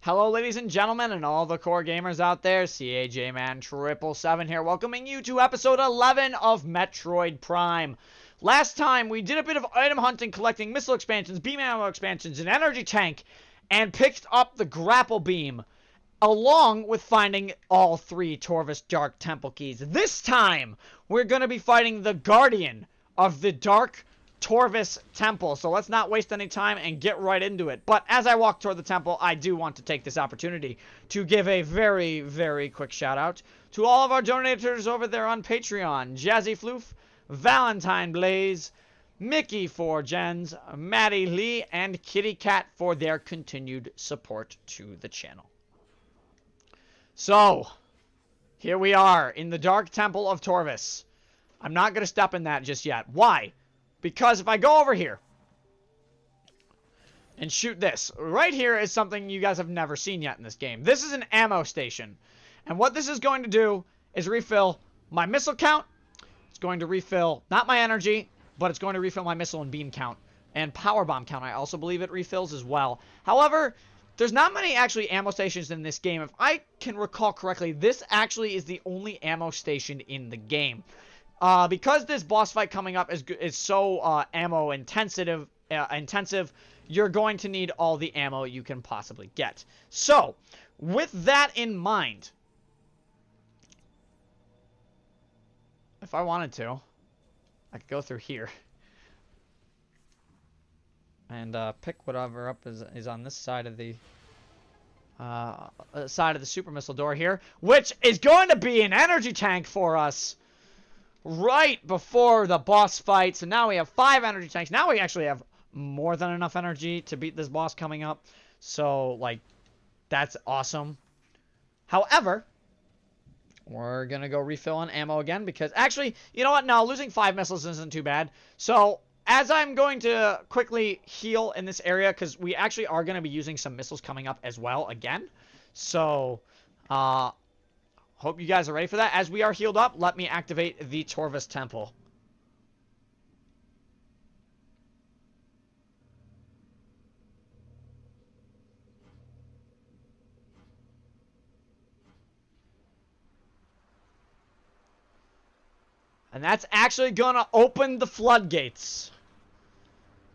Hello, ladies and gentlemen, and all the core gamers out there. CAJman777 here, welcoming you to episode 11 of Metroid Prime. Last time, we did a bit of item hunting, collecting missile expansions, beam ammo expansions, an energy tank, and picked up the grapple beam, along with finding all 3 Torvus Dark Temple keys. This time, we're going to be fighting the Guardian of the Dark Torvus Temple. So let's not waste any time and get right into it. But as I walk toward the temple, I do want to take this opportunity to give a very, very quick shout out to all of our donators over there on Patreon. Jazzy Floof, Valentine Blaze, MickeyPhorGens, MaddiLeigh, and Kitty Cat for their continued support to the channel. So, here we are in the Dark Temple of Torvus. I'm not going to step in that just yet. Why? Because if I go over here and shoot this, right here is something you guys have never seen yet in this game. This is an ammo station. And what this is going to do is refill my missile count. It's going to refill, not my energy, but it's going to refill my missile and beam count. And power bomb count, I also believe it refills as well. However, there's not many actually ammo stations in this game. If I can recall correctly, this actually is the only ammo station in the game. Because this boss fight coming up is so ammo intensive, you're going to need all the ammo you can possibly get. So, with that in mind, if I wanted to, I could go through here and pick whatever up is on this side of the super missile door here, which is going to be an energy tank for us. Right before the boss fight. So now we have 5 energy tanks. Now we actually have more than enough energy to beat this boss coming up. So, like, that's awesome. However, we're going to go refill on ammo again because, actually, you know what? No, losing 5 missiles isn't too bad. So, as I'm going to quickly heal in this area, because we actually are going to be using some missiles coming up as well again. So, hope you guys are ready for that. As we are healed up, let me activate the Torvus Temple. And that's actually going to open the floodgates,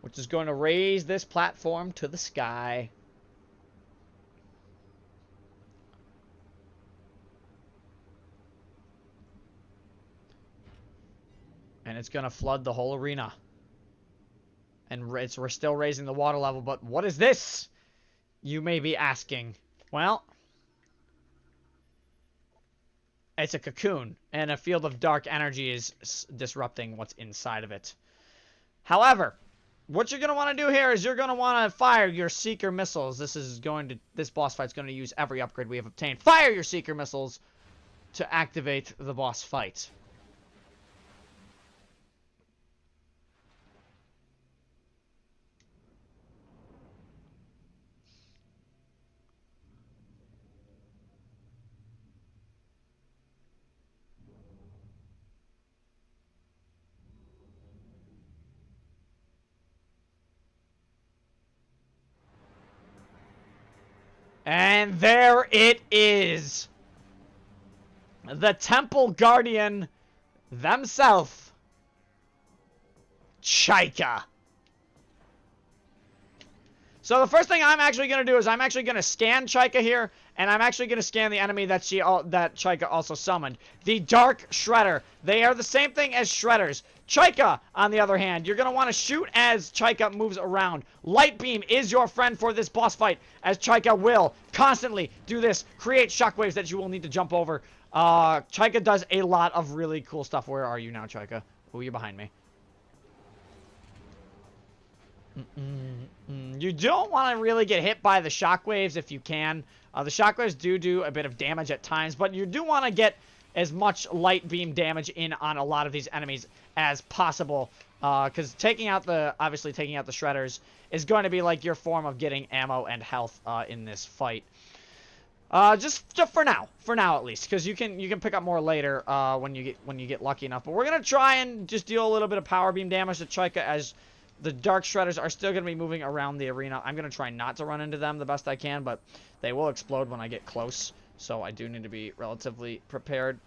which is going to raise this platform to the sky. And it's going to flood the whole arena. And we're still raising the water level. But what is this? You may be asking. Well, it's a cocoon. And a field of dark energy is disrupting what's inside of it. However, what you're going to want to do here is you're going to want to fire your Seeker missiles. This boss fight's going to use every upgrade we have obtained. Fire your Seeker missiles to activate the boss fight. And there it is. The Temple Guardian themselves. Chaika. So the first thing I'm actually going to do is I'm actually going to scan Chaika here. And I'm actually going to scan the enemy that Chaika also summoned. The Dark Shredder. They are the same thing as Shredders. Chaika, on the other hand, you're going to want to shoot as Chaika moves around. Light Beam is your friend for this boss fight, as Chaika will constantly do this. Create shockwaves that you will need to jump over. Chaika does a lot of really cool stuff. Where are you now, Chaika? Oh, you're behind me. You don't want to really get hit by the shockwaves if you can. The shockwaves do a bit of damage at times, but you do want to get as much light beam damage in on a lot of these enemies as possible, because obviously taking out the shredders is going to be like your form of getting ammo and health in this fight. Just for now at least, because you can pick up more later when you get lucky enough. But we're gonna try and just deal a little bit of power beam damage to Chaika as The Dark Shredders are still going to be moving around the arena. I'm going to try not to run into them the best I can, but they will explode when I get close. So I do need to be relatively prepared.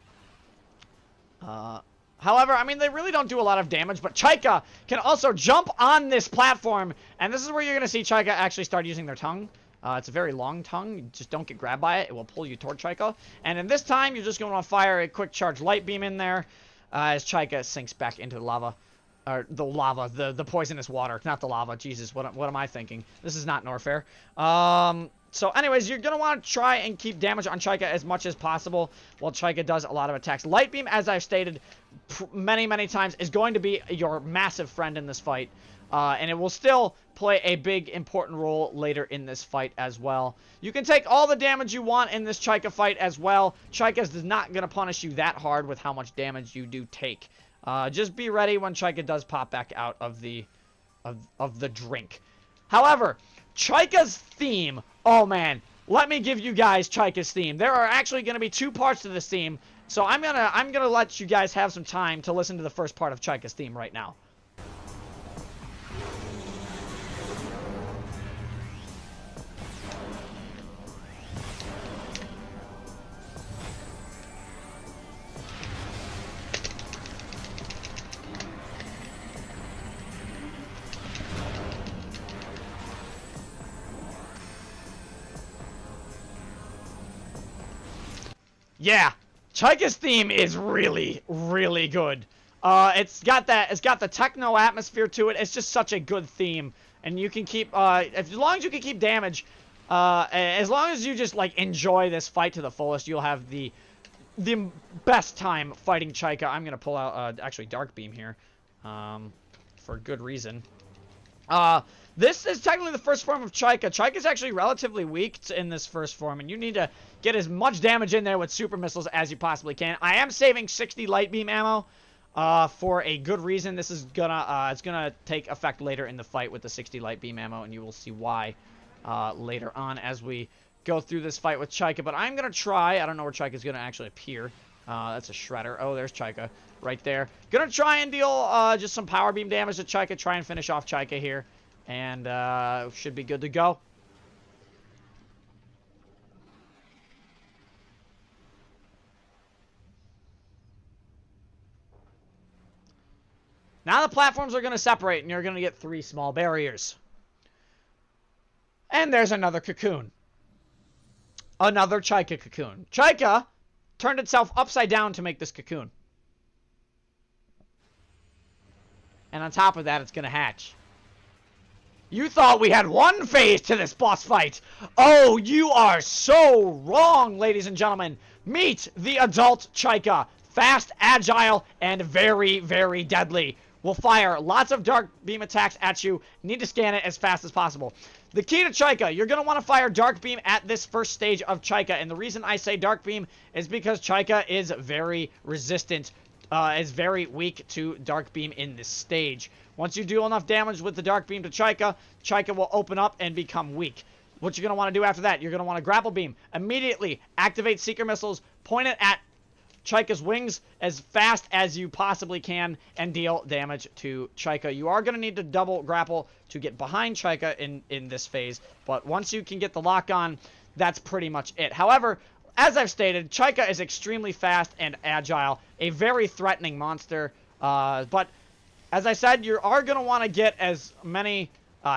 However, I mean, they really don't do a lot of damage, but Chaika can also jump on this platform. And this is where you're going to see Chaika actually start using their tongue. It's a very long tongue. You just don't get grabbed by it. It will pull you toward Chaika. And in this time, you're just going to fire a quick charge light beam in there as Chaika sinks back into the lava. Or the lava, the poisonous water, not the lava. Jesus, what am I thinking? This is not Norfair. So anyways, you're going to want to try and keep damage on Chaika as much as possible while Chaika does a lot of attacks. Light beam, as I've stated many, many times, is going to be your massive friend in this fight. And it will still play a big, important role later in this fight as well. You can take all the damage you want in this Chaika fight as well. Chaika's is not going to punish you that hard with how much damage you do take. Just be ready when Chaika does pop back out of the drink. However, Chaika's theme, oh man, let me give you guys Chaika's theme. There are actually going to be two parts to this theme, so I'm gonna let you guys have some time to listen to the first part of Chaika's theme right now. Yeah, Chaika's theme is really, really good. It's got the techno atmosphere to it. It's just such a good theme, and you can keep as long as you can keep damage, as long as you just like enjoy this fight to the fullest, you'll have the best time fighting Chaika. I'm gonna pull out actually Dark Beam here, for good reason. This is technically the first form of Chaika. Chaika's actually relatively weak in this first form, and you need to get as much damage in there with super missiles as you possibly can. I am saving 60 light beam ammo for a good reason. This is gonna it's gonna take effect later in the fight with the 60 light beam ammo, and you will see why later on as we go through this fight with Chaika. But I'm gonna try. I don't know where Chaika's gonna actually appear. That's a shredder. Oh, there's Chaika right there. Gonna try and deal just some power beam damage to Chaika. Try and finish off Chaika here. And should be good to go. Now the platforms are going to separate, and you're going to get 3 small barriers. And there's another cocoon. Another Chaika cocoon. Chaika turned itself upside down to make this cocoon. And on top of that, it's going to hatch. You thought we had one phase to this boss fight. Oh, you are so wrong, ladies and gentlemen. Meet the adult Chaika. Fast, agile, and very, very deadly. Will fire lots of dark beam attacks at you. Need to scan it as fast as possible. The key to Chaika, you're going to want to fire dark beam at this first stage of Chaika. And the reason I say dark beam is because Chaika is very resistant. Is very weak to dark beam in this stage. Once you do enough damage with the dark beam to Chaika, Chaika will open up and become weak. What you're going to want to do after that, you're going to want to grapple beam. Immediately activate seeker missiles, point it at Chaika's wings as fast as you possibly can, and deal damage to Chaika. You are going to need to double grapple to get behind Chaika in this phase, but once you can get the lock on, that's pretty much it. However, as I've stated, Chaika is extremely fast and agile, a very threatening monster, but as I said, you are going to want to get as many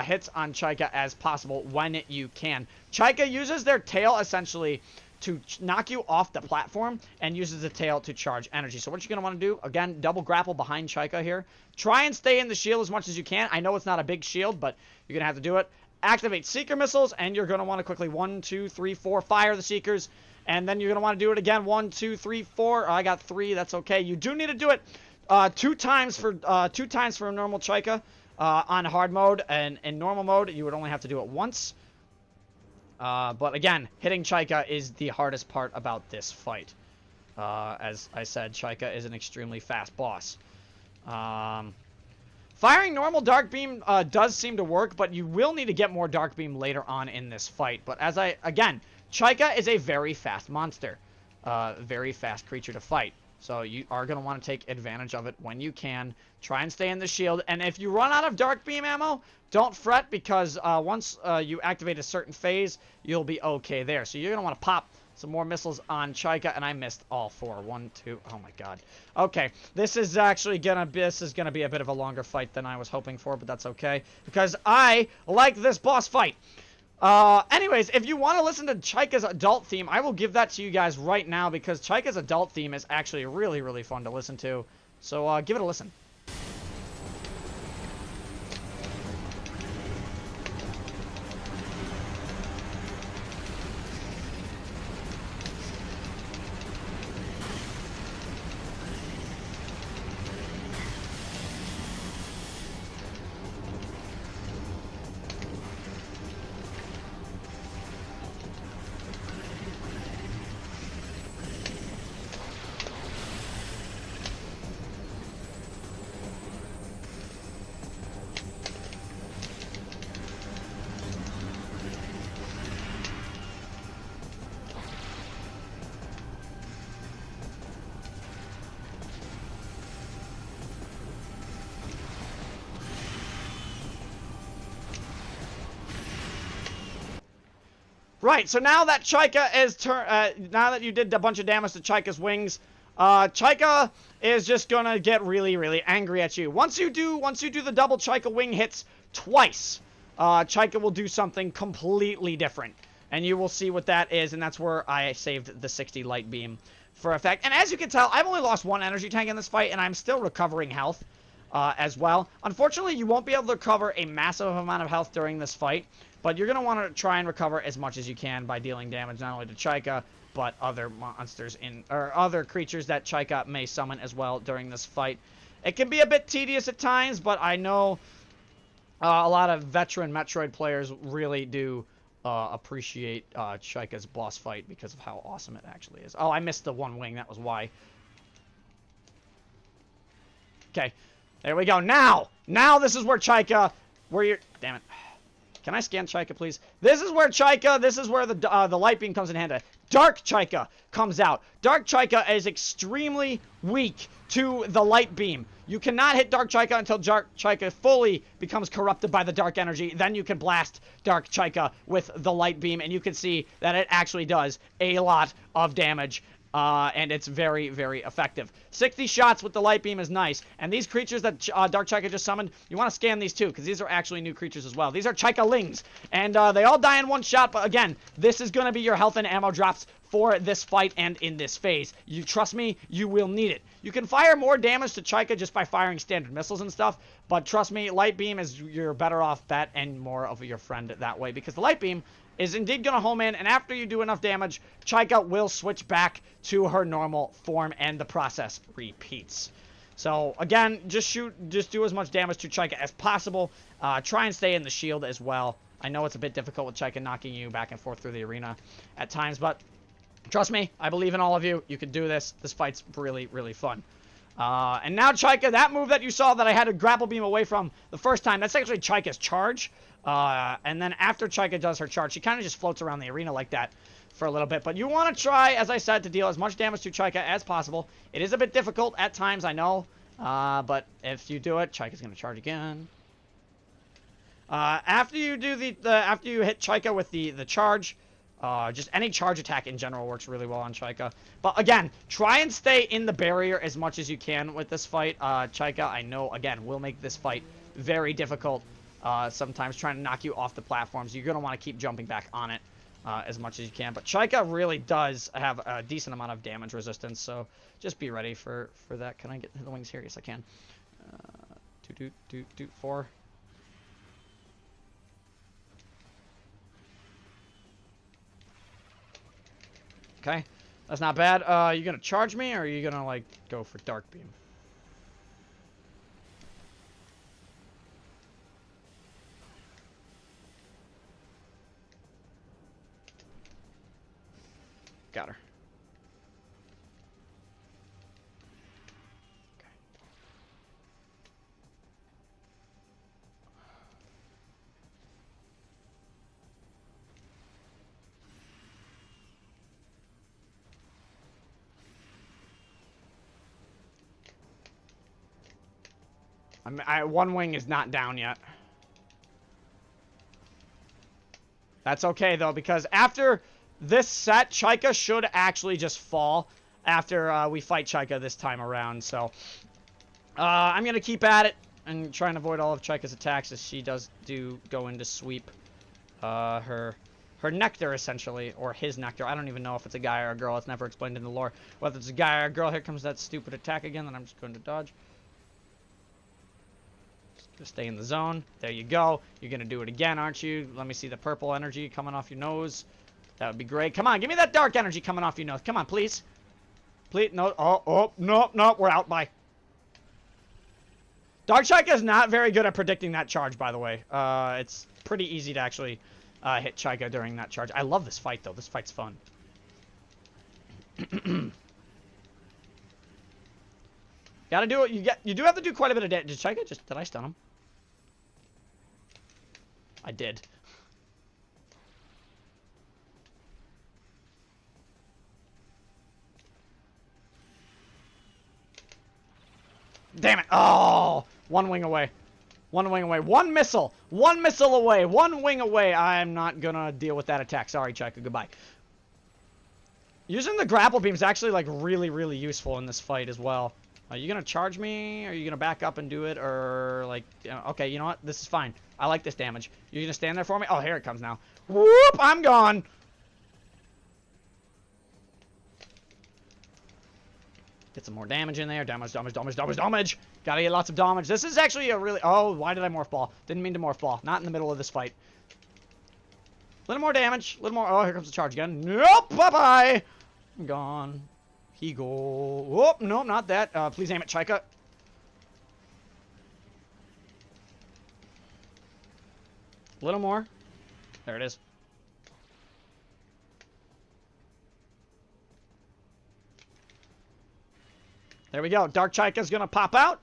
hits on Chaika as possible when you can. Chaika uses their tail essentially to knock you off the platform and uses the tail to charge energy. So what you're going to want to do, again, double grapple behind Chaika here. Try and stay in the shield as much as you can. I know it's not a big shield, but you're going to have to do it. Activate seeker missiles, and you're going to want to quickly 1, 2, 3, 4 fire the seekers. And then you're going to want to do it again. 1, 2, 3, 4. Oh, I got 3. That's okay. You do need to do it 2 times for a normal Chaika on hard mode, and in normal mode you would only have to do it once. But again, hitting Chaika is the hardest part about this fight. As I said, Chaika is an extremely fast boss. Firing normal Dark Beam does seem to work, but you will need to get more Dark Beam later on in this fight. But again, Chaika is a very fast monster. Very fast creature to fight. So you are going to want to take advantage of it when you can. Try and stay in the shield. And if you run out of dark beam ammo, don't fret, because once you activate a certain phase, you'll be okay there. So you're going to want to pop some more missiles on Chika, and I missed all 4. 1, 2, oh my god. Okay, this is actually gonna be a bit of a longer fight than I was hoping for, but that's okay, because I like this boss fight. Anyways, if you want to listen to Chika's adult theme, I will give that to you guys right now, because Chika's adult theme is actually really, really fun to listen to. So, give it a listen. Right, so now that Chika is now that you did a bunch of damage to Chika's wings, Chika is just gonna get really, really angry at you. Once you do the double Chika wing hits twice, Chika will do something completely different, and you will see what that is, and that's where I saved the 60 light beam for effect. And as you can tell, I've only lost 1 energy tank in this fight, and I'm still recovering health as well. Unfortunately, you won't be able to recover a massive amount of health during this fight, but you're going to want to try and recover as much as you can by dealing damage not only to Chika, but other monsters or other creatures that Chika may summon as well during this fight. It can be a bit tedious at times, but I know a lot of veteran Metroid players really do appreciate Chika's boss fight because of how awesome it actually is. Oh, I missed the 1 wing. That was why. Okay. There we go. Now this is where Chika, damn it. Can I scan Chika, please? This is where the light beam comes in handy. Dark Chika comes out. Dark Chika is extremely weak to the light beam. You cannot hit Dark Chika until Dark Chika fully becomes corrupted by the dark energy. Then you can blast Dark Chika with the light beam, and you can see that it actually does a lot of damage. And it's very, very effective. 60 shots with the light beam is nice. And these creatures that Dark Chika just summoned, you want to scan these too, because these are actually new creatures as well. These are Chika-lings, and they all die in 1 shot, but again, this is going to be your health and ammo drops for this fight and in this phase. You trust me, you will need it. You can fire more damage to Chika just by firing standard missiles and stuff, but trust me, light beam is your better off bet and more of your friend that way, because the light beam is indeed going to home in, and after you do enough damage, Chika will switch back to her normal form, and the process repeats. So, again, just do as much damage to Chika as possible. Try and stay in the shield as well. I know it's a bit difficult with Chika knocking you back and forth through the arena at times, but trust me, I believe in all of you. You can do this. This fight's really, really fun. And now Chika, that move that you saw that I had to grapple beam away from the first time, that's actually Chika's charge. And then after Chika does her charge, she kind of just floats around the arena like that for a little bit. But you want to try, as I said, to deal as much damage to Chika as possible. It is a bit difficult at times, I know. But if you do it, Chika's going to charge again. After you do after you hit Chika with the charge, just any charge attack in general works really well on Chika. But again, try and stay in the barrier as much as you can with this fight. Chika, I know, again, will make this fight very difficult. Sometimes trying to knock you off the platforms. You're going to want to keep jumping back on it as much as you can. But Chika really does have a decent amount of damage resistance, so just be ready for that. Can I get the wings here? Yes, I can. 4. Okay, that's not bad. You going to charge me, or are you going to, like, go for Dark Beam? Got her. Okay. One wing is not down yet. That's okay, though, because after this set, Chaika should actually just fall after we fight Chaika this time around. So, I'm going to keep at it and try and avoid all of Chaika's attacks as she does go into sweep her nectar, essentially, or his nectar. I don't even know if it's a guy or a girl. It's never explained in the lore. Whether it's a guy or a girl, here comes that stupid attack again that I'm just going to dodge. Just stay in the zone. There you go. You're going to do it again, aren't you? Let me see the purple energy coming off your nose. That would be great. Come on, give me that dark energy coming off your nose. Come on, please. Please, no. Oh, no, we're out. Bye. Dark Chaika is not very good at predicting that charge, by the way. It's pretty easy to actually hit Chaika during that charge. I love this fight, though. This fight's fun. Gotta do it. You do have to do quite a bit of damage. Did Chaika did I stun him? I did. Damn it. Oh, one wing away. One wing away. One missile. One missile away. One wing away. I'm not gonna deal with that attack. Sorry, Chaika. Goodbye. Using the grapple beam is actually, like, really, really useful in this fight as well. Are you gonna charge me? Are you gonna back up and do it? Or, like, okay, you know what? This is fine. I like this damage. You're gonna stand there for me? Oh, here it comes now. Whoop! I'm gone! Get some more damage in there. Damage. Gotta get lots of damage. This is actually a really... Oh, why did I morph ball? Didn't mean to morph ball. Not in the middle of this fight. Little more damage. Little more... Oh, here comes the charge again. Nope! Bye-bye! I'm gone. He go... Whoop! No, not that. Please aim at Chaika. A little more. There it is. There we go. Dark Chaika's gonna pop out.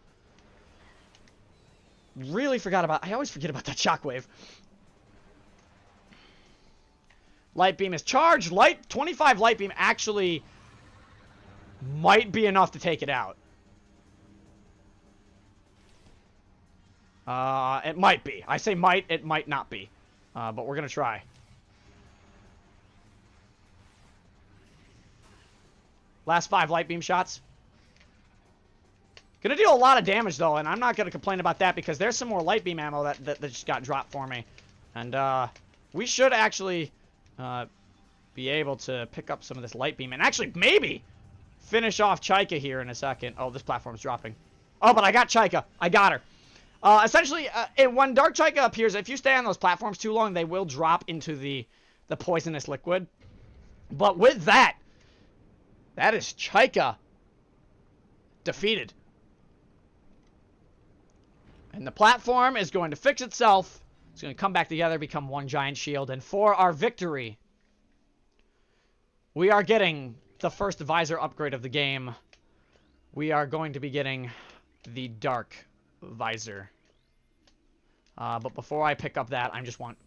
Really forgot about... I always forget about that shockwave. Light beam is charged. 25 light beam actually might be enough to take it out. It might be. I say might, it might not be. But we're gonna try. Last 5 light beam shots. Gonna deal a lot of damage, though, and I'm not gonna complain about that because there's some more light beam ammo that just got dropped for me. And, we should actually, be able to pick up some of this light beam and actually, maybe, finish off Chaika here in a second. Oh, this platform's dropping. Oh, but I got Chaika. I got her. Essentially, when Dark Chaika appears, if you stay on those platforms too long, they will drop into the poisonous liquid. But with that, that is Chaika defeated. And the platform is going to fix itself. It's going to come back together, become one giant shield. And for our victory, we are getting the first visor upgrade of the game. We are going to be getting the Dark Visor. But before I pick up that,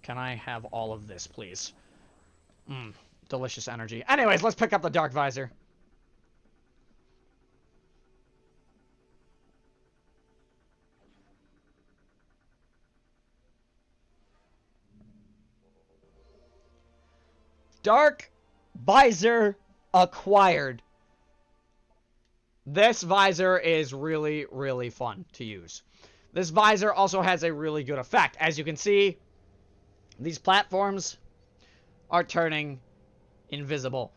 can I have all of this, please? Delicious energy. Anyways, let's pick up the Dark Visor. Dark Visor acquired. This visor is really, really fun to use. This visor also has a really good effect. As you can see, these platforms are turning invisible.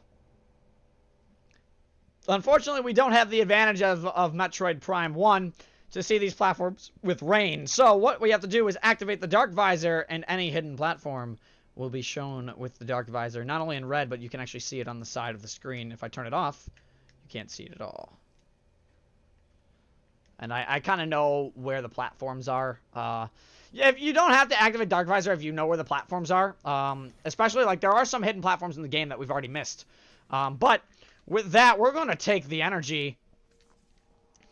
Unfortunately, we don't have the advantage of Metroid Prime 1 to see these platforms with rain. So what we have to do is activate the Dark Visor, and any hidden platform will be shown with the Dark Visor, not only in red, but you can actually see it on the side of the screen. If I turn it off, you can't see it at all. And I kind of know where the platforms are. Yeah, you don't have to activate Dark Visor if you know where the platforms are. Especially, like, there are some hidden platforms in the game that we've already missed. But with that, we're going to take the energy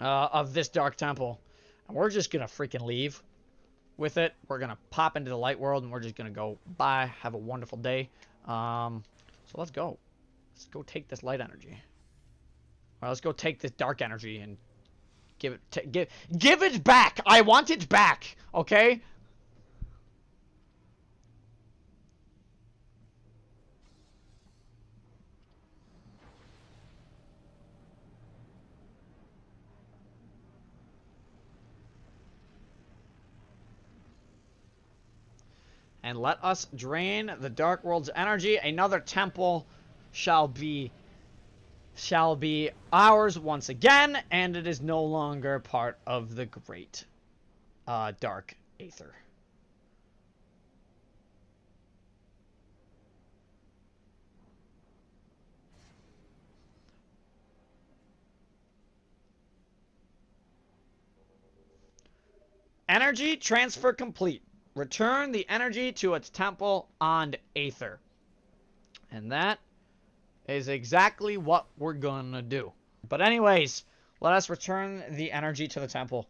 of this Dark Temple, and we're just going to freaking leave with it. We're going to pop into the light world, and we're just going to go, bye, have a wonderful day. So let's go. Let's go take this light energy. Or let's go take this dark energy and Give it back! I want it back! Okay? And let us drain the Dark World's energy. Another temple shall be ours once again, and it is no longer part of the great Dark Aether. Energy transfer complete. Return the energy to its temple on Aether. And that is exactly what we're gonna do. But anyways, let us return the energy to the temple.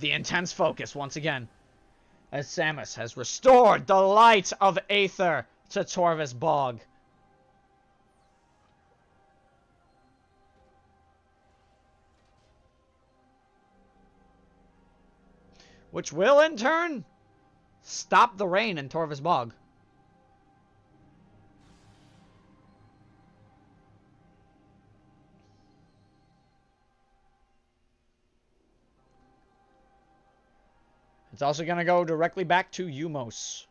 The intense focus once again, as Samus has restored the light of Aether to Torvus Bog. Which will, in turn, stop the rain in Torvus Bog. It's also going to go directly back to Umos.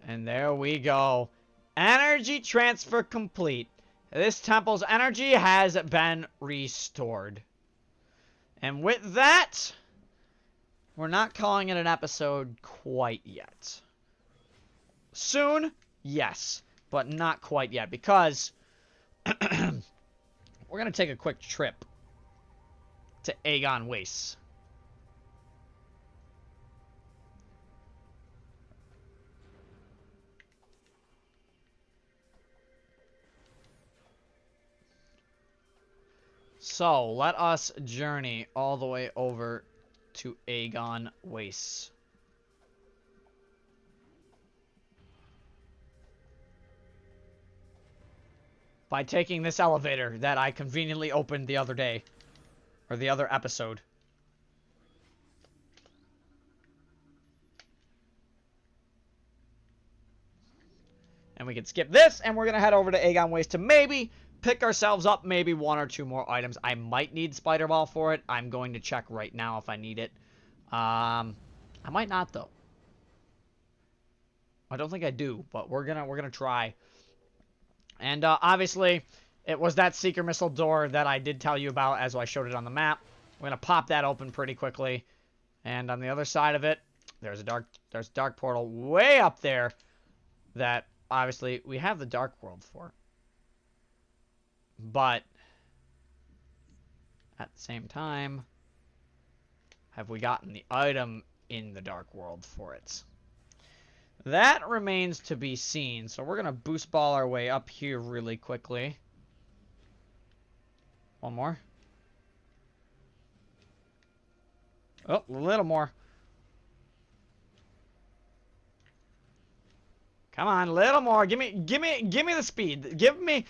And there we go. Energy transfer complete. This temple's energy has been restored. And with that, we're not calling it an episode quite yet. Soon, yes, but not quite yet, because we're going to take a quick trip to Aegon Wastes. So, let us journey all the way over to Aegon Wastes. By taking this elevator that I conveniently opened the other day. Or the other episode. And we can skip this, and we're going to head over to Aegon Wastes to maybe pick ourselves up maybe one or two more items. I might need Spider Ball for it. I'm going to check right now if I need it. I might not, though. I don't think I do, but we're gonna try. And obviously, it was that Seeker Missile door that I did tell you about as I showed it on the map. We're gonna pop that open pretty quickly. And on the other side of it, there's a dark portal way up there that obviously we have the Dark World for. But at the same time, have we gotten the item in the Dark World for it? That remains to be seen. So we're going to boost ball our way up here really quickly. One more. Oh, a little more. Come on, a little more. Give me the speed. Give me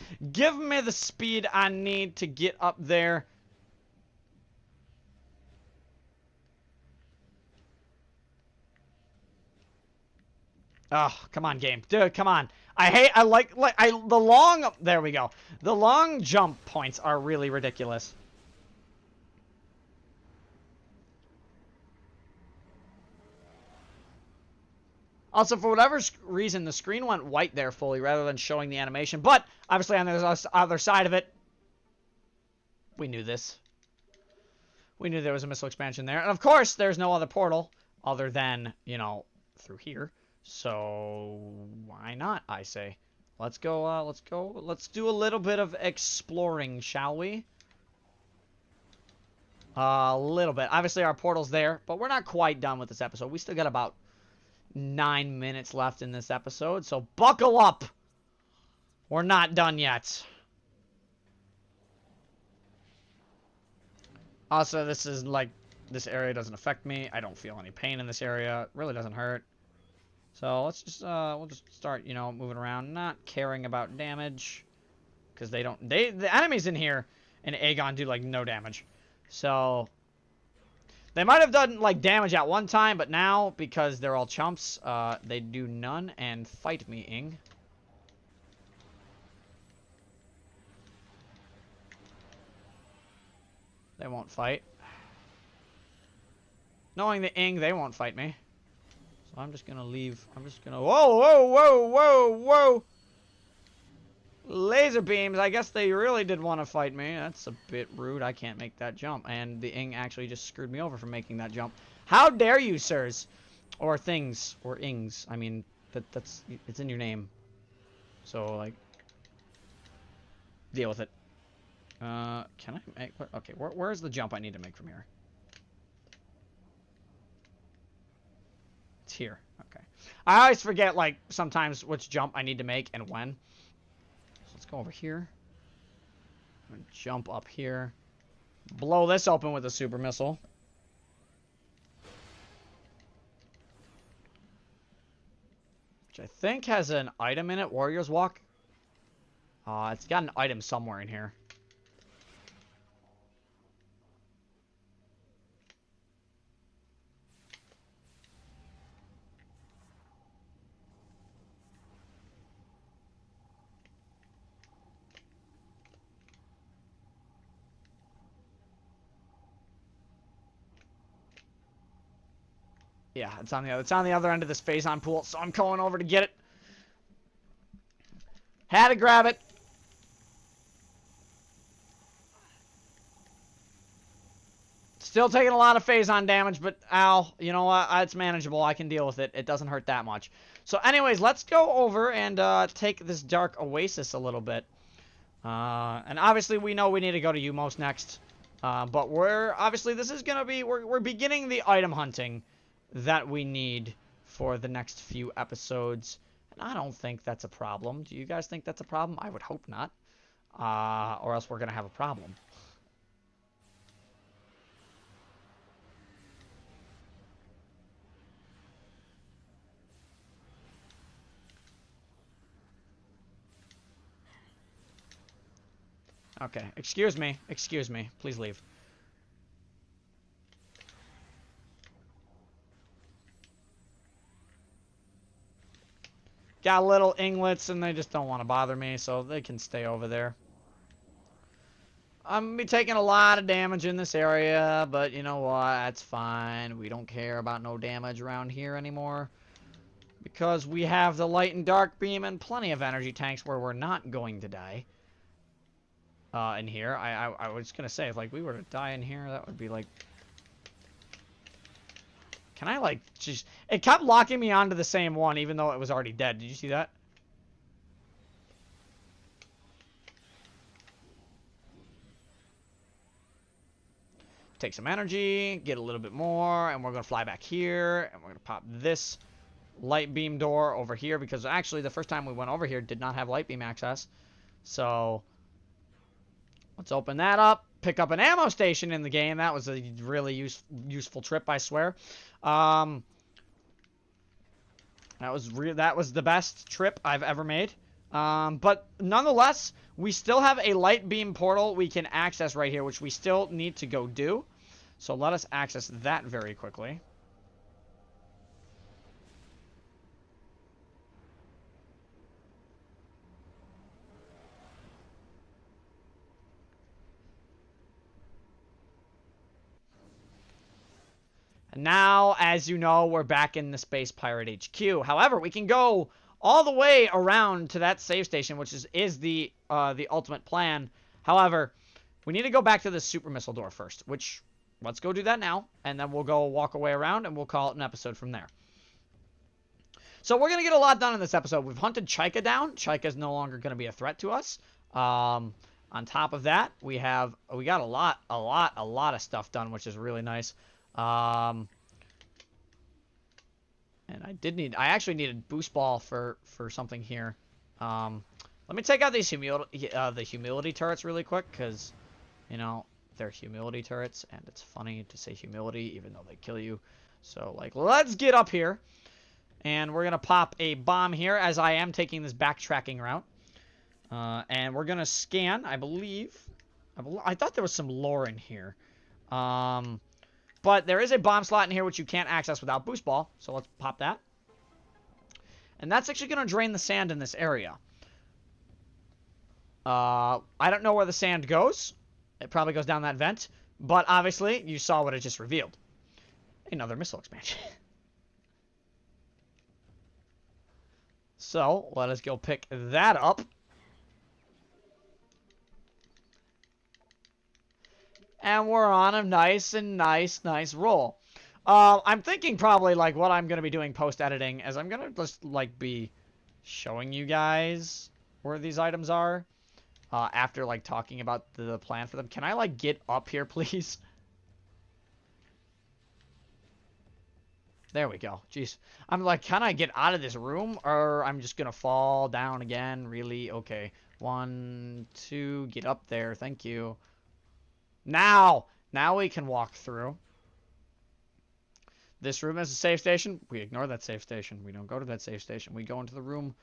the speed I need to get up there. Oh, come on, game. Dude, come on. The long, there we go. The long jump points are really ridiculous. Also, for whatever reason, the screen went white there fully rather than showing the animation. But, obviously, on the other side of it, we knew this. We knew there was a missile expansion there. And, of course, there's no other portal other than, you know, through here. So, why not, I say. Let's go, let's do a little bit of exploring, shall we? A little bit. Obviously, our portal's there, but we're not quite done with this episode. We still got about 9 minutes left in this episode, so buckle up! We're not done yet. Also, this is like, this area doesn't affect me. I don't feel any pain in this area. It really doesn't hurt. So let's just, we'll just start, you know, moving around, not caring about damage. Because the enemies in here in Aegon do, like, no damage. So, they might have done, like, damage at one time, but now, because they're all chumps, they do none, and fight me, Ing. They won't fight. Knowing the Ing, they won't fight me. So I'm just gonna leave. I'm just gonna... Whoa, whoa, whoa, whoa, whoa! Laser beams. I guess they really did want to fight me. That's a bit rude. I can't make that jump. And the Ing actually just screwed me over for making that jump. How dare you, sirs? Or things. Or Ings. I mean, that's... It's in your name. So, like... Deal with it. Can I make... Okay, where's the jump I need to make from here? It's here. Okay. I always forget, like, sometimes which jump I need to make and when. So let's go over here. I'm gonna jump up here. Blow this open with a super missile. Which I think has an item in it. Warrior's Walk. It's got an item somewhere in here. Yeah, it's on the other end of this phase-on pool, so I'm going over to get it. Had to grab it. Still taking a lot of phase-on damage, but ow, you know what? It's manageable. I can deal with it. It doesn't hurt that much. So anyways, let's go over and take this Dark Oasis a little bit. And obviously we know we need to go to Umos next. But obviously this is gonna be, we're beginning the item hunting that we need for the next few episodes. And I don't think that's a problem. Do you guys think that's a problem? I would hope not. Or else we're gonna have a problem. Okay, excuse me. Excuse me. Please leave. Got little inglets, and they just don't want to bother me, so they can stay over there. I'm going to be taking a lot of damage in this area, but you know what? That's fine. We don't care about no damage around here anymore. Because we have the light and dark beam and plenty of energy tanks where we're not going to die. In here. I was going to say, if like we were to die in here, that would be like... Can I, like, just... It kept locking me onto the same one, even though it was already dead. Did you see that? Take some energy, get a little bit more, and we're going to fly back here, and we're going to pop this light beam door over here, because actually the first time we went over here did not have light beam access. So, let's open that up. Pick up an ammo station in the game. That was a really useful trip, I swear. That was the best trip I've ever made. But nonetheless, we still have a light beam portal we can access right here, which we still need to go do. So let us access that very quickly. And now, as you know, we're back in the Space Pirate HQ. However, we can go all the way around to that save station, which is the ultimate plan. However, we need to go back to the super missile door first, which, let's go do that now, and then we'll go walk away around, and we'll call it an episode from there. So we're going to get a lot done in this episode. We've hunted Chica down. Chica's no longer going to be a threat to us. On top of that, we got a lot of stuff done, which is really nice. And I actually needed boost ball for something here. Let me take out these the humility turrets really quick, because, you know, they're humility turrets, and it's funny to say humility even though they kill you. So, like, let's get up here, and we're gonna pop a bomb here as I am taking this backtracking route. And we're gonna scan, I thought there was some lore in here. But there is a bomb slot in here which you can't access without boost ball. So let's pop that. And that's actually going to drain the sand in this area. I don't know where the sand goes. It probably goes down that vent. But obviously, you saw what it just revealed. Another missile expansion. So, let us go pick that up. And we're on a nice roll. I'm thinking probably, like, what I'm going to be doing post-editing is I'm going to just, like, be showing you guys where these items are. After, like, talking about the plan for them. Can I, like, get up here, please? There we go. Jeez. I'm like, can I get out of this room? Or I'm just going to fall down again? Really? Okay. 1, 2, get up there. Thank you. Now we can walk through. This room is a safe station. We ignore that safe station. We don't go to that safe station. We go into the room,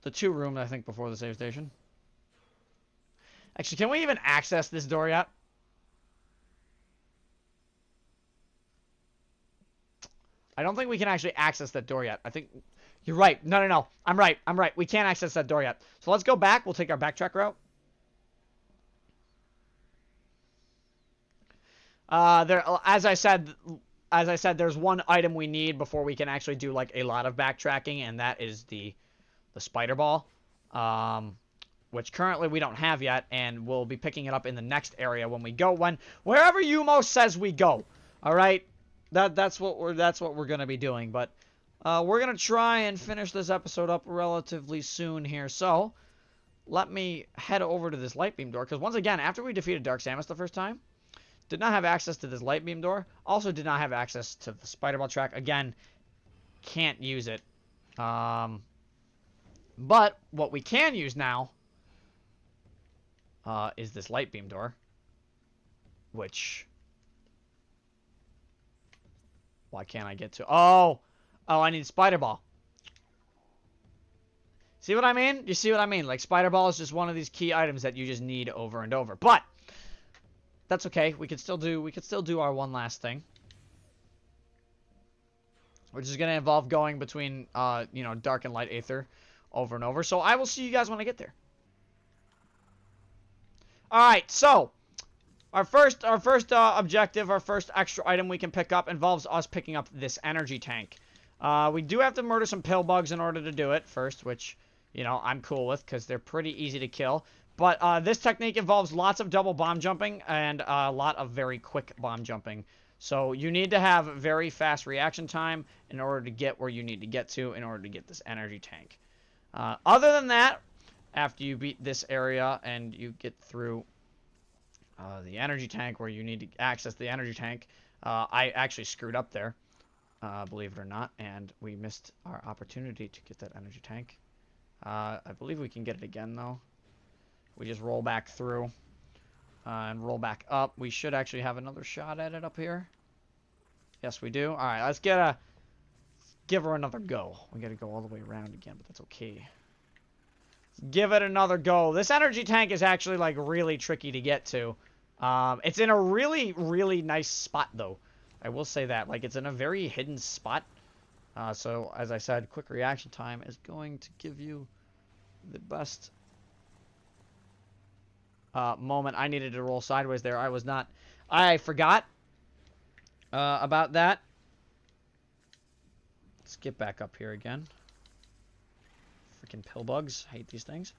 the 2 rooms, I think, before the safe station. Actually, can we even access this door yet? I don't think we can actually access that door yet. I think you're right. No. I'm right. We can't access that door yet. So let's go back. We'll take our backtrack route. As I said, there's one item we need before we can actually do, like, a lot of backtracking, and that is the spider ball, which currently we don't have yet, and we'll be picking it up in the next area when we go, wherever Yumo says we go. All right, that's what we're gonna be doing, but we're gonna try and finish this episode up relatively soon here. So let me head over to this light beam door, because once again, after we defeated Dark Samus the first time. Did not have access to this light beam door. Also did not have access to the spider ball track. Again, can't use it. But what we can use now is this light beam door. Which... why can't I get to... Oh, I need spider ball. See what I mean? You see what I mean? Like, spider ball is just one of these key items that you just need over and over. But... that's okay. We could still do our one last thing, which is going to involve going between you know, dark and light aether over and over. So I will see you guys when I get there. All right. So our first objective, our first extra item we can pick up involves us picking up this energy tank. We do have to murder some pill bugs in order to do it first, which, you know, I'm cool with because they're pretty easy to kill. But this technique involves lots of double bomb jumping and a lot of very quick bomb jumping. So you need to have very fast reaction time in order to get where you need to get to in order to get this energy tank. Other than that, after you beat this area and you get through the energy tank where you need to access the energy tank, I actually screwed up there, believe it or not, and we missed our opportunity to get that energy tank. I believe we can get it again, though. We just roll back through and roll back up. We should actually have another shot at it up here. Yes, we do. All right, let's give her another go. We got to go all the way around again, but that's okay. Let's give it another go. This energy tank is actually, like, really tricky to get to. It's in a really nice spot, though. I will say that. Like, it's in a very hidden spot. So, as I said, quick reaction time is going to give you the best... moment. I needed to roll sideways there. I forgot about that. Let's get back up here again. Freaking pill bugs. I hate these things.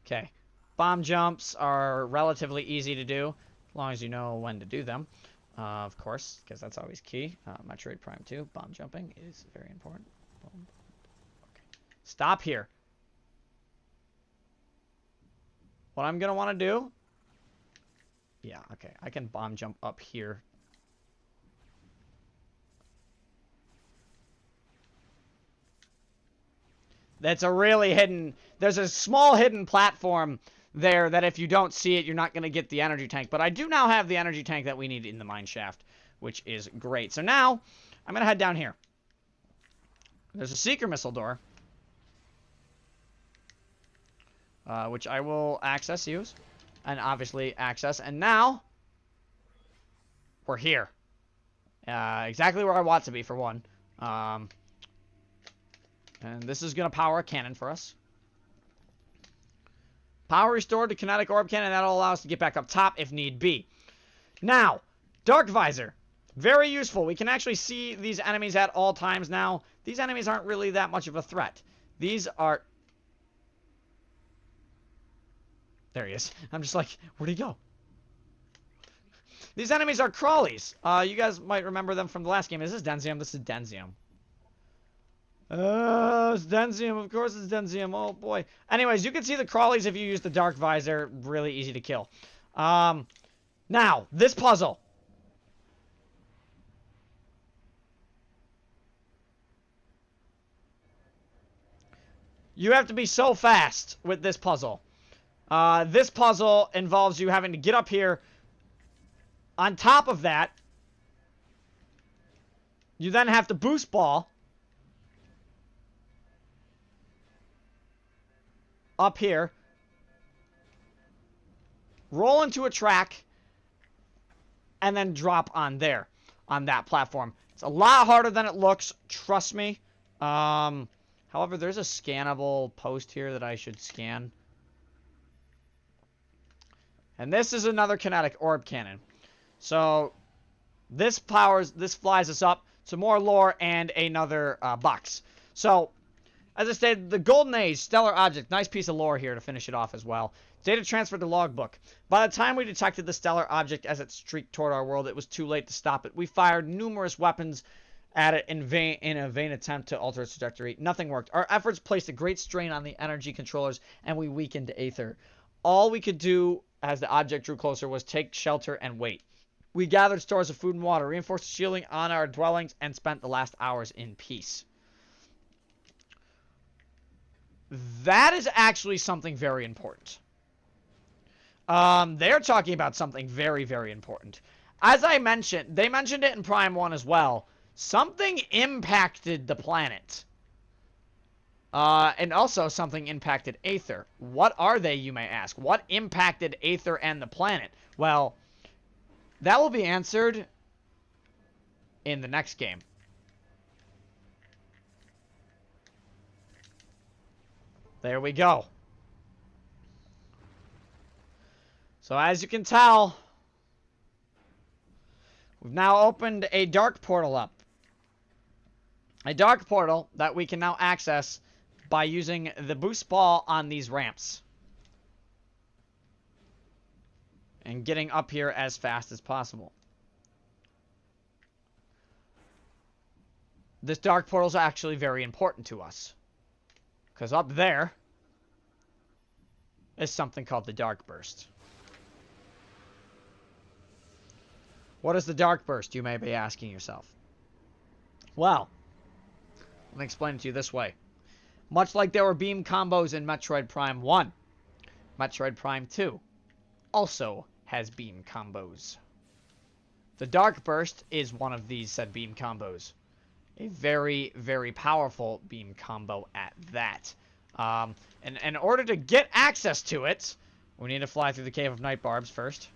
Okay. Bomb jumps are relatively easy to do, as long as you know when to do them. Of course, because that's always key. Metroid Prime 2, bomb jumping is very important. Boom. Okay. Stop here. What I'm going to want to do... Yeah, okay. I can bomb jump up here. That's a really hidden... There's a small hidden platform there that if you don't see it, you're not going to get the energy tank. But I do now have the energy tank that we need in the mine shaft, which is great. So now, I'm going to head down here. There's a seeker missile door, which I will use, and obviously access. And now, we're here. Exactly where I want to be, for one. And this is going to power a cannon for us. Power restored to kinetic orb cannon. That'll allow us to get back up top if need be. Now, Dark Visor. Very useful. We can actually see these enemies at all times now. These enemies aren't really that much of a threat. These are... There he is. I'm just like, where'd he go? These enemies are crawlies. You guys might remember them from the last game. This is Denzium. This is Denzium. It's Denzium. Of course it's Denzium. Oh, boy. Anyways, you can see the crawlies if you use the Dark Visor. Really easy to kill. Now, this puzzle. You have to be so fast with this puzzle. This puzzle involves you having to get up here. On top of that, you then have to boost ball up here, roll into a track, and then drop on there, on that platform. It's a lot harder than it looks, trust me. However, there's a scannable post here that I should scan. And this is another kinetic orb cannon. So, this flies us up to more lore and another box. So, as I stated, the Golden Age, stellar object, nice piece of lore here to finish it off as well. Data transferred to logbook. By the time we detected the stellar object as it streaked toward our world, it was too late to stop it. We fired numerous weapons at it in a vain attempt to alter its trajectory. Nothing worked. Our efforts placed a great strain on the energy controllers, and we weakened Aether. All we could do as the object drew closer was take shelter and wait. We gathered stores of food and water, reinforced the shielding on our dwellings, and spent the last hours in peace. That is actually something very important. They're talking about something very, very important. As I mentioned, they mentioned it in Prime 1 as well. Something impacted the planet. And also something impacted Aether. What are they, you may ask? What impacted Aether and the planet? Well, that will be answered in the next game. There we go. So as you can tell, we've now opened a dark portal up. A dark portal that we can now access by using the boost ball on these ramps. And getting up here as fast as possible. This dark portal is actually very important to us. Because up there is something called the Dark Burst. What is the Dark Burst, you may be asking yourself? Well, let me explain it to you this way. Much like there were beam combos in Metroid Prime 1, Metroid Prime 2 also has beam combos. The Dark Burst is one of these said beam combos. A very, very powerful beam combo at that. And in order to get access to it, we need to fly through the Cave of Night Barbs first.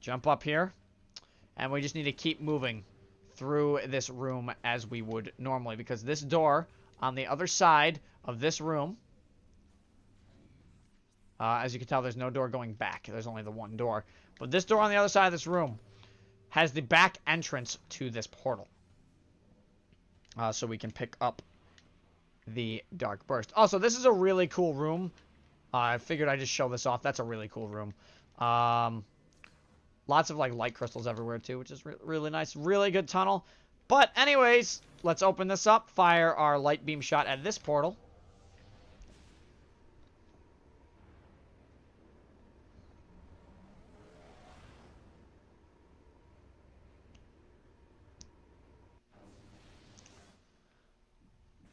Jump up here. And we just need to keep moving through this room as we would normally. Because this door on the other side of this room As you can tell, there's no door going back. There's only the one door. But this door on the other side of this room has the back entrance to this portal. So we can pick up the Dark Burst. Also, this is a really cool room. I figured I'd just show this off. That's a really cool room. Lots of, like, light crystals everywhere, too, which is really nice. Really good tunnel. But, anyways, let's open this up. Fire our light beam shot at this portal.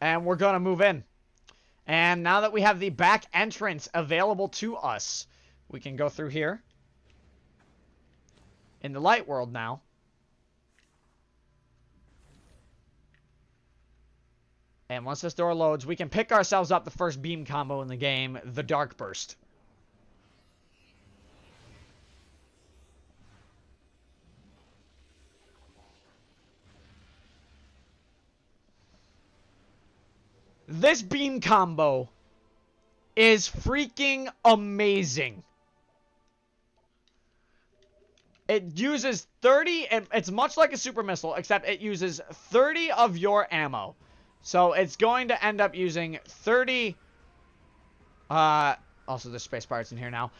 And we're going to move in. And now that we have the back entrance available to us, we can go through here. In the light world now. And once this door loads, we can pick ourselves up the first beam combo in the game, the Dark Burst. This beam combo is freaking amazing. It uses 30, and it's much like a super missile, except it uses 30 of your ammo. So it's going to end up using 30, also there's space pirates in here now.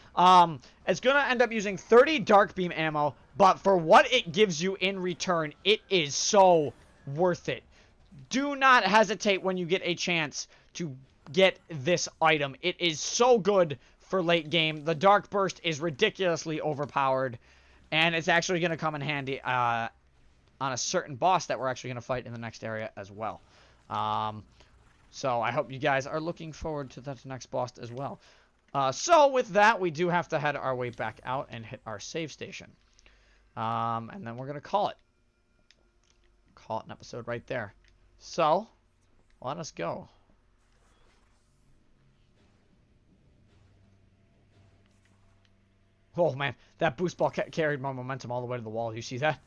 It's going to end up using 30 dark beam ammo, but for what it gives you in return, it is so worth it. Do not hesitate when you get a chance to get this item. It is so good for late game. The Dark Burst is ridiculously overpowered. And it's actually going to come in handy on a certain boss that we're actually going to fight in the next area as well. So I hope you guys are looking forward to that next boss as well. So with that, we do have to head our way back out and hit our save station. And then we're going to call it. Call it an episode right there. So, let us go. Oh, man. That boost ball carried my momentum all the way to the wall. You see that?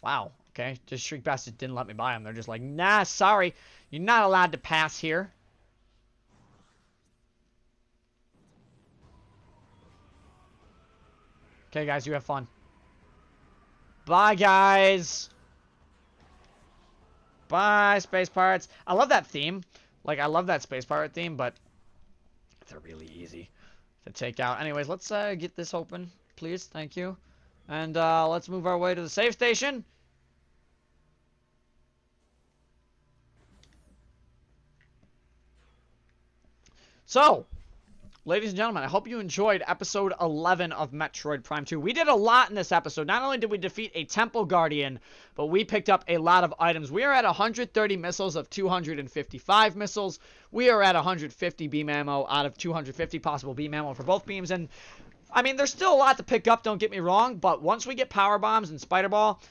Wow. Okay. Just Shriek Bastards didn't let me buy them. They're just like, nah, sorry. You're not allowed to pass here. Okay, guys. You have fun. Bye, guys. Bye, Space Pirates. I love that theme. Like, I love that Space Pirate theme, but they're really easy to take out. Anyways, let's get this open, please. Thank you. And let's move our way to the save station. So, ladies and gentlemen, I hope you enjoyed episode 11 of Metroid Prime 2. We did a lot in this episode. Not only did we defeat a Temple Guardian, but we picked up a lot of items. We are at 130 missiles of 255 missiles. We are at 150 beam ammo out of 250 possible beam ammo for both beams. And, I mean, there's still a lot to pick up, don't get me wrong. But once we get Power Bombs and Spider Ball,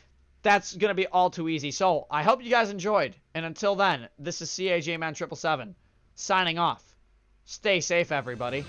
that's going to be all too easy. So, I hope you guys enjoyed. And until then, this is CAJ Man 777 signing off. Stay safe, everybody.